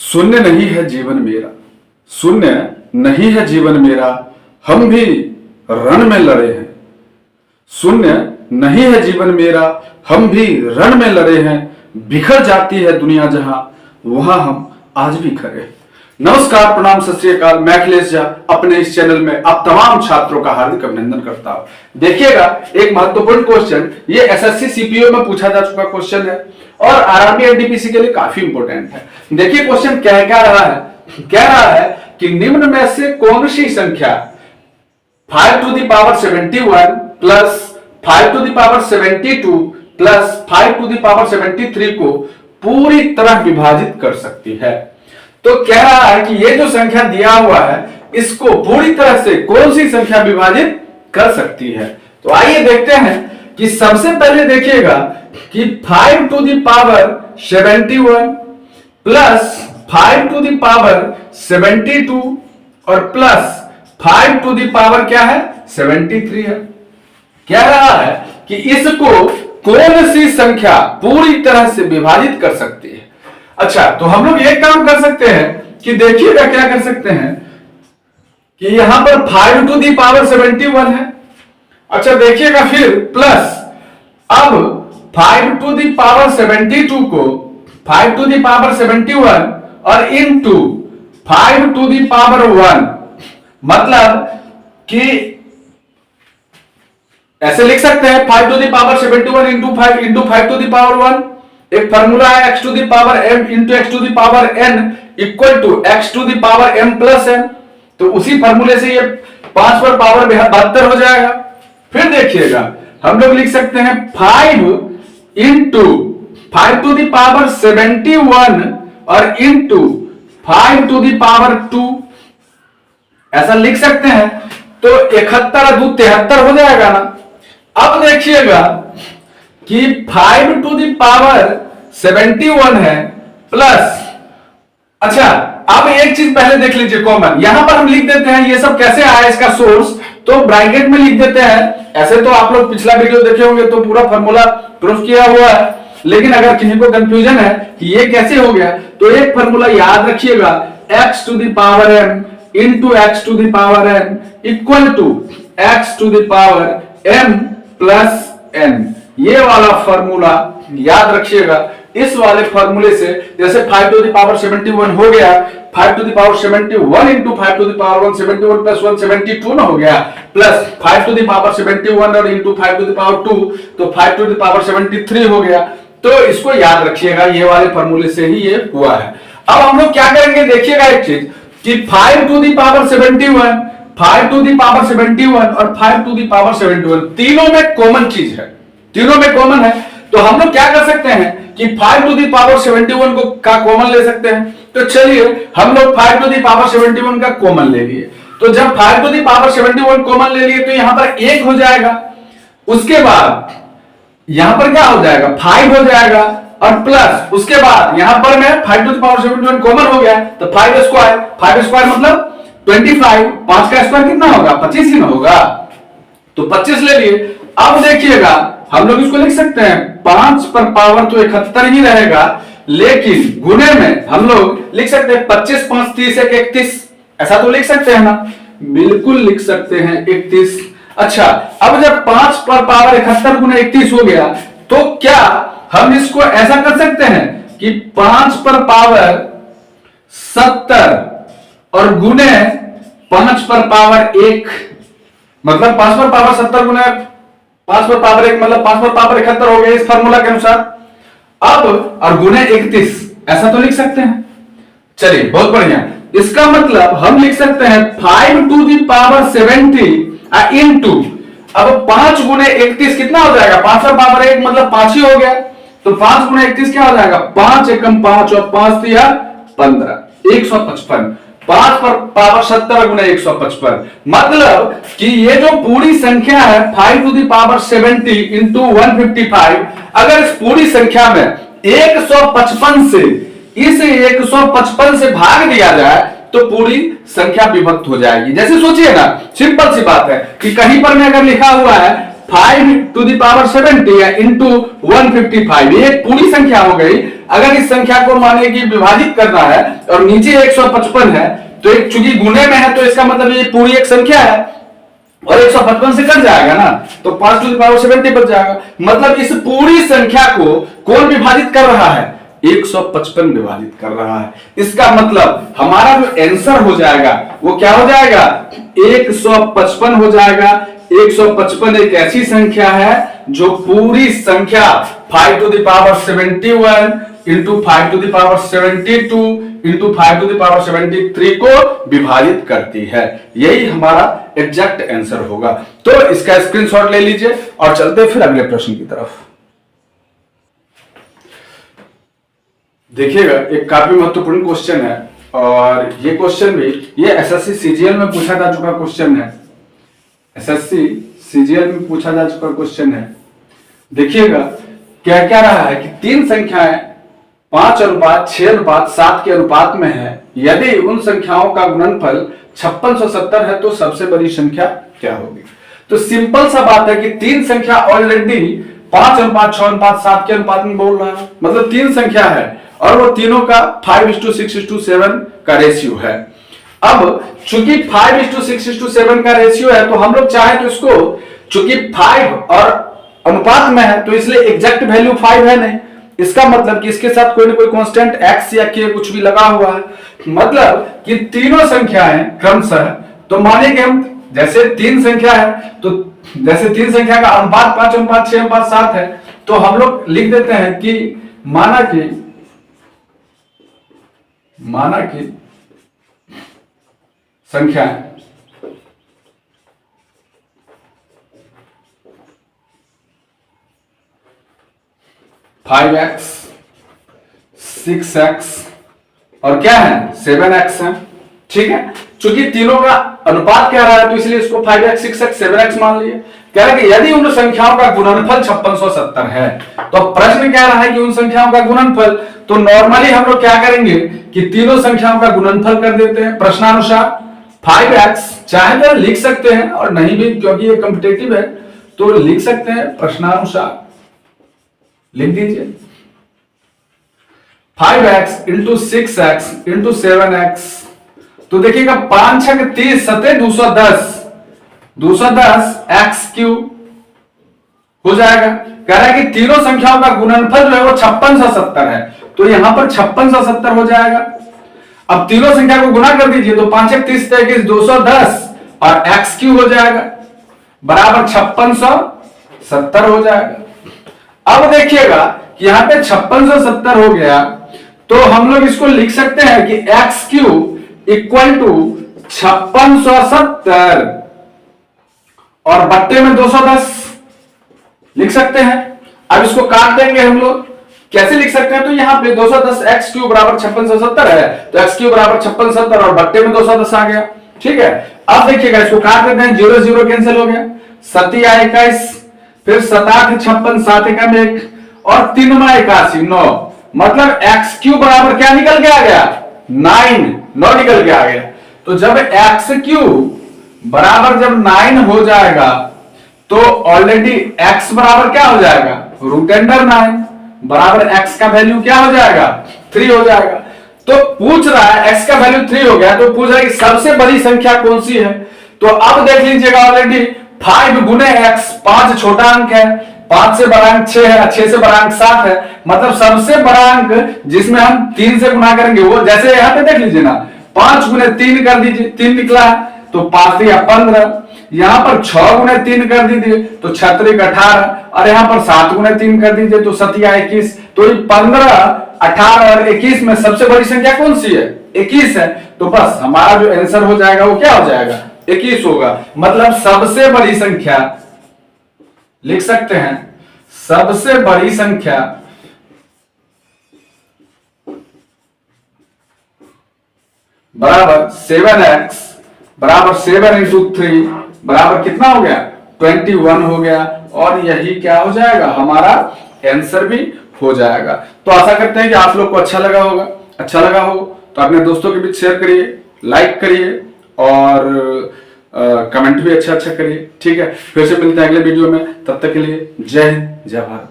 शून्य नहीं है जीवन मेरा, शून्य नहीं है जीवन मेरा, हम भी रण में लड़े हैं। शून्य नहीं है जीवन मेरा, हम भी रण में लड़े हैं। बिखर जाती है दुनिया जहां, वहां हम आज भी खड़े हैं। नमस्कार, प्रणाम, सत श्री अकाल। मैं अखिलेश झा अपने इस चैनल में आप तमाम छात्रों का हार्दिक अभिनंदन करता हूं। देखिएगा, एक महत्वपूर्ण क्वेश्चन, ये एसएससी सीपीओ में पूछा जा चुका क्वेश्चन है और आरआरबी एनटीपीसी के लिए काफी इंपॉर्टेंट है। देखिए क्वेश्चन क्या रहा है। कह रहा है कि निम्न में से कौन सी संख्या 5 to the power 71 plus 5 to the power 72 plus 5 to the power 73 को पूरी तरह विभाजित कर सकती है। तो कह रहा है कि ये जो संख्या दिया हुआ है, इसको पूरी तरह से कौन सी संख्या विभाजित कर सकती है। तो आइए देखते हैं कि सबसे पहले देखिएगा कि 5 to the power 71 plus 5 to the power 72 और प्लस 5 to the power क्या है 73 है। कह रहा है कि इसको कौन सी संख्या पूरी तरह से विभाजित कर सकती है। अच्छा, तो हम लोग एक काम कर सकते हैं कि देखिएगा क्या कर सकते हैं कि यहां पर 5 to the power 71 है। अच्छा देखिएगा, फिर प्लस अब 5 to the power 72 को 5 to the power 71 और इनटू 5 to the power 1, मतलब कि ऐसे लिख सकते हैं 5 to the power 71 into 5 to the power 1। एक फॉर्मूला है x to the power m into x to the power n equal to x to the power m plus n। तो उसी फॉर्मूले से ये 5 पर पावर 72 हो जाएगा। फिर देखिएगा, हम लोग लिख सकते हैं 5 इंटू 5 to the power 71 और इंटू 5 to the power 2, ऐसा लिख सकते हैं। तो 71 और 2 73 हो जाएगा ना। अब देखिएगा कि 5 to the power 71 है प्लस, अच्छा अब एक चीज पहले देख लीजिए कॉमन, यहां पर हम लिख देते हैं ये सब कैसे आया इसका सोर्स, तो ब्रैकेट में लिख देते हैं। ऐसे तो आप लोग पिछला वीडियो देखे होंगे तो पूरा फॉर्मूला प्रूफ किया हुआ है, लेकिन अगर किसी को कंफ्यूजन है कि ये कैसे हो गया, तो एक फॉर्मूला याद रखिएगा, x to the power m into x to the power n equal to x to the power m plus n। ये वाला फॉर्मूला याद रखिएगा। इस वाले फॉर्मूले से जैसे 5 to the power 71 हो गया, 5 to the power 71 into 5 to the power 1 71 plus 1 72 ना हो गया, प्लस 5 to the power 71 और into 5 to the power 2 तो 5 to the power 73 हो गया। तो इसको याद रखिएगा, ये वाले फॉर्मूले से ही ये हुआ है। अब हम लोग क्या करेंगे, देखिएगा एक चीज कि 5 to the power 71, 5 to the power 71 और 5 to the power 71 तीनों में कॉमन चीज है, तीनों में कॉमन है। तो हम लोग क्या कर सकते हैं कि 5 to the power 71 को का कॉमन ले सकते हैं। तो चलिए हम लोग 5 to the power 71 का कॉमन ले लिए। तो जब 5 to the power 71 कॉमन ले लिए तो यहां पर 1 हो जाएगा, उसके बाद यहां पर क्या हो जाएगा 5 हो जाएगा और प्लस उसके बाद यहां पर मैं 5 to the power 71 कॉमन हो गया तो 5 स्क्वायर मतलब 25, 5 का स्क्वायर कितना होगा 25 ही ना होगा, तो 25 ले लिए। अब देखिएगा हम लोग इसको लिख सकते हैं 5 पर पावर तो 71 ही रहेगा, लेकिन गुणे में हम लोग लिख सकते हैं 25 5 30 1 31, ऐसा तो लिख सकते हैं ना, बिल्कुल लिख सकते हैं 31। अच्छा, अब जब 5 पर पावर 71 गुणे 31 हो गया तो क्या हम इसको ऐसा कर सकते हैं कि 5 पर पावर 70 और गुणे 5 पर पावर 1, मतलब 5 पर पावर 70 गुणे 5 पर पावर 1 मतलब 5 पर पावर 71 हो गया इस फार्मूला के अनुसार। अब और गुणे 31, ऐसा तो लिख सकते हैं। चलिए बहुत बढ़िया, इसका मतलब हम लिख सकते हैं 5 to the power 70 इनटू, अब 5 गुणे 31 कितना हो जाएगा, 5 पर पावर 1 मतलब 5 ही हो गया, तो 5 गुणे 31 क्या हो जाएगा 5 एकम 5 और 5 दिया 15, 155। 5 पर पावर 70 गुणे 155, मतलब कि ये जो पूरी संख्या है 5 to the power 70 into 155, अगर इस पूरी संख्या में 155 से इस 155 से भाग दिया जाए तो पूरी संख्या विभक्त हो जाएगी। जैसे सोचिए ना, सिंपल सी बात है कि कहीं पर में अगर लिखा हुआ है 5 to the power 70 इंटू 155, ये पूरी संख्या हो गई। अगर इस संख्या को माने कि विभाजित करना है और नीचे 155 है, तो एक चूंकि गुने में है तो इसका मतलब ये पूरी एक संख्या है और 155 से कट जाएगा ना, तो 5 टू द पावर 70 बच जाएगा। मतलब इस पूरी संख्या को कौन विभाजित कर रहा है? 155 विभाजित कर रहा है। इसका मतलब हमारा जो आंसर हो जाएगा वो क्या हो जाएगा? 155 हो जाएगा। 155 एक ऐसी संख्या है जो पूरी संख्या 5 to the power 71 into 5 to the power 72 into 5 to the power 73 को विभाजित करती है। यही हमारा एग्जैक्ट आंसर होगा। तो इसका स्क्रीनशॉट ले लीजिए और चलते फिर अगले प्रश्न की तरफ। देखिएगा, एक काफी महत्वपूर्ण क्वेश्चन है और ये क्वेश्चन भी ये एसएससी सीजीएल में पूछा जा चुका क्वेश्चन है। एसएससी सीजीएल में पूछा जा चुका क्वेश्चन है। देखिएगा क्या क्या रहा है कि तीन संख्याएं 5:6:7 के अनुपात में है। यदि उन संख्याओं का गुणनफल 5670 है तो सबसे बड़ी संख्या क्या होगी? तो सिंपल सा बात है कि तीन संख्या ऑलरेडी 5:6:7 के अनुपात में बोल रहा है, मतलब तीन संख्या है और वो तीनों का 5:6:7 का रेशियो है। अब चूंकि 5:6:7 का रेशियो है तो हम लोग चाहे तो इसको, चूंकि 5 और अनुपात में है तो इसलिए एग्जैक्ट वैल्यू 5 है नहीं, इसका मतलब कि इसके साथ कोई ना कोई कांस्टेंट x या k कुछ भी लगा हुआ है। मतलब कि तीनों संख्याएं क्रमशः, तो मानेंगे हम जैसे तीन संख्या है तो जैसे तीन संख्या का अनुपात 5:6:7 है तो हम लोग लिख देते हैं कि माना कि संख्या 5x 6x और क्या है 7x है। ठीक है, चूंकि तीनों का अनुपात क्या रहा है तो इसलिए इसको 5x 6x 7x मान लिया। कह रहा है कि यदि उन संख्याओं का गुणनफल 5670 है, तो प्रश्न क्या रहा है कि उन संख्याओं का गुणनफल, तो नॉर्मली हम लोग क्या करेंगे कि तीनों संख्याओं का गुणनफल कर देते हैं प्रश्नानुसार। 5x चाहे तो लिख सकते हैं और नहीं भी, क्योंकि ये कॉम्पिटिटिव है तो लिख सकते हैं प्रश्नानुसार, लिख दीजिए 5x into 6x into 7x। तो देखिएगा 5 6 30 7 210 x क्यूब हो जाएगा। कह रहा है कि तीनों संख्याओं का गुणनफल जो है वो 5670 है, तो यहां पर 5670 हो जाएगा। अब तीनों संख्या को गुना कर दीजिए तो 5 6 30 21 210 और x क्यूब हो जाएगा बराबर 5670 हो जाएगा। अब देखिएगा कि यहां पे 5670 हो गया तो हम लोग इसको लिख सकते हैं कि x क्यूब इक्वल टू 5670 और बट्टे में 210 लिख सकते हैं। अब इसको काट देंगे हम लोग, कैसे लिख सकते हैं? तो यहां पे 210 x क्यूब बराबर 5670 है तो x क्यूब बराबर 5670 और बट्टे में 210 आ गया। ठीक है, अब देखिएगा इसको काट देते हैं, 0 0 कैंसिल हो गया, 7 21 फिर 7 8 56 7 1 1 और 3 81 9, मतलब x क्यूब बराबर क्या निकल के आ गया 9 निकल के आ गया। तो जब x क्यूब बराबर जब 9 हो जाएगा तो ऑलरेडी x बराबर क्या हो जाएगा √9 बराबर x का वैल्यू क्या हो जाएगा 3 हो जाएगा। तो पूछ रहा है x का वैल्यू 3 हो गया तो पूछ रहा है कि सबसे बड़ी संख्या कौन सी है। तो अब देख लीजिएगा ऑलरेडी 5 गुने x, 5 छोटा अंक है, 5 से बड़ा अंक 6 है, 6 से बड़ा अंक 7 है, मतलब सबसे बड़ा अंक जिसमें हम 3 से गुना करेंगे वो, जैसे यहां पे देख लीजिए ना 5 गुने 3 कर दीजिए, 3 निकला है तो 5 या 15, यहां पर 6 गुने 3 कर दीजिए तो 6 18 और यहां पर 7 गुने 3 कर दीजिए तो 7 21। तो 15 18 और 21 में सबसे बड़ी संख्या कौन सी है 21 है। तो बस हमारा जो आंसर हो जाएगा वो क्या हो जाएगा 21 होगा। मतलब सबसे बड़ी संख्या लिख सकते हैं, सबसे बड़ी संख्या बराबर 7x बराबर 7 इंटू 3 बराबर कितना हो गया 21 हो गया और यही क्या हो जाएगा हमारा आंसर भी हो जाएगा। तो आशा करते हैं कि आप लोग को अच्छा लगा होगा। अच्छा लगा हो तो अपने दोस्तों के बीच शेयर करिए, लाइक करिए और कमेंट भी अच्छा करिए। ठीक है, फिर से मिलते हैं अगले वीडियो में, तब तक के लिए जय हिंद जय भारत।